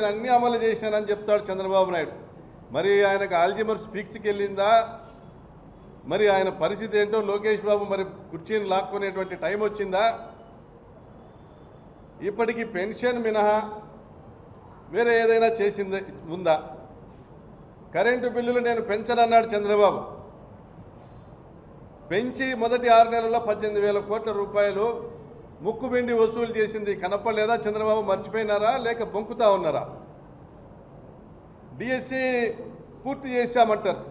అన్ని అమలు చేసినానని చెప్తాడు చంద్రబాబు నాయుడు. మరి ఆయనకు ఆల్జిమర్స్ పీక్స్కి వెళ్ళిందా, మరి ఆయన పరిస్థితి ఏంటో లోకేష్ బాబు మరి కుర్చీని లాక్కునేటువంటి టైం వచ్చిందా? ఇప్పటికీ పెన్షన్ మినహా వేరే ఏదైనా చేసింది ఉందా? కరెంటు బిల్లులు నేను పెంచనన్నాడు చంద్రబాబు. పెంచి మొదటి 6 నెలల్లో 18,000 కోట్ల రూపాయలు ముక్కుబిండి వసూలు చేసింది కనపడలేదా? చంద్రబాబు మర్చిపోయినారా లేక బొంకుతా ఉన్నారా? డిఎస్సి పూర్తి చేశామంటారు,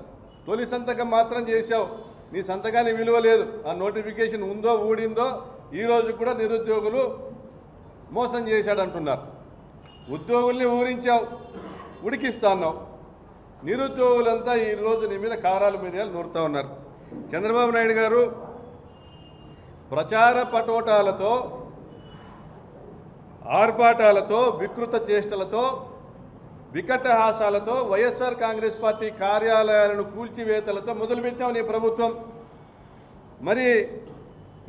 తొలి సంతకం మాత్రం చేశావు, నీ సంతకానికి విలువ లేదు. ఆ నోటిఫికేషన్ ఉందో ఊడిందో ఈరోజు కూడా నిరుద్యోగులు మోసం చేశాడంటున్నారు. ఉద్యోగుల్ని ఊరించావు, ఉడికిస్తా అన్నావు. నిరుద్యోగులంతా ఈరోజు నీ మీద కారాలు మిరియాలు నూరుతూ ఉన్నారు. చంద్రబాబు నాయుడు గారు ప్రచార పటోటాలతో, ఆర్భాటాలతో, వికృత చేష్టలతో, వికటహాసాలతో, వైఎస్ఆర్ కాంగ్రెస్ పార్టీ కార్యాలయాలను కూల్చివేతలతో మొదలుపెట్టావు నీ ప్రభుత్వం. మరి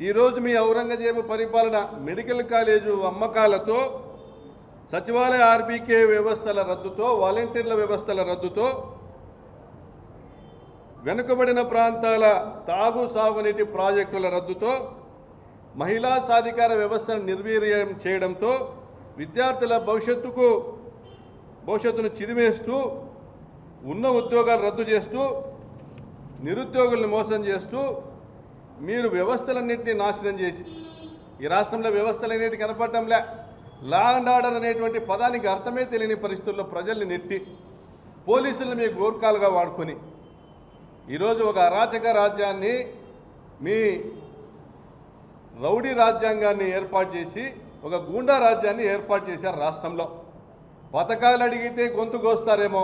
ఈరోజు మీ ఔరంగజేబు పరిపాలన మెడికల్ కాలేజు అమ్మకాలతో, సచివాలయ ఆర్బీకే వ్యవస్థల రద్దుతో, వాలంటీర్ల వ్యవస్థల రద్దుతో, వెనుకబడిన ప్రాంతాల తాగు సాగునీటి ప్రాజెక్టుల రద్దుతో, మహిళా సాధికార వ్యవస్థను నిర్వీర్యం చేయడంతో, విద్యార్థుల భవిష్యత్తును చిదిమేస్తూ, ఉన్న ఉద్యోగాలు రద్దు చేస్తూ, నిరుద్యోగుల్ని మోసం చేస్తూ, మీరు వ్యవస్థలన్నింటినీ నాశనం చేసి ఈ రాష్ట్రంలో వ్యవస్థలన్నింటి కనపడటంలే. లా అండ్ ఆర్డర్ అనేటువంటి పదానికి అర్థమే తెలియని పరిస్థితుల్లో ప్రజల్ని నెట్టి పోలీసులను మీ గోర్ఖాలుగా వాడుకొని ఈరోజు ఒక అరాచక రాజ్యాన్ని, మీ రౌడీ రాజ్యాంగాన్ని ఏర్పాటు చేసి ఒక గూండా రాజ్యాన్ని ఏర్పాటు చేశారు రాష్ట్రంలో. పథకాలు అడిగితే గొంతు కోస్తారేమో,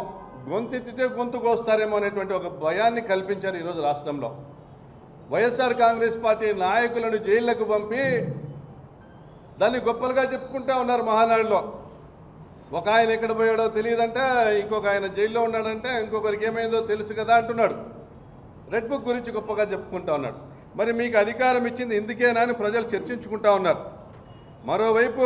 గొంతెత్తితే గొంతు కోస్తారేమో అనేటువంటి ఒక భయాన్ని కల్పించారు ఈరోజు రాష్ట్రంలో. వైఎస్ఆర్ కాంగ్రెస్ పార్టీ నాయకులను జైళ్లకు పంపి దాన్ని గొప్పలుగా చెప్పుకుంటా ఉన్నారు మహానాడులో. ఒక ఆయన ఎక్కడ పోయాడో తెలియదంటే, ఇంకొక ఆయన జైల్లో ఉన్నాడంటే, ఇంకొకరికి ఏమైందో తెలుసు కదా అంటున్నాడు. రెడ్ బుక్ గురించి గొప్పగా చెప్పుకుంటా ఉన్నాడు. మరి మీకు అధికారం ఇచ్చింది ఇందుకేనా అని ప్రజలు చర్చించుకుంటా ఉన్నారు. మరోవైపు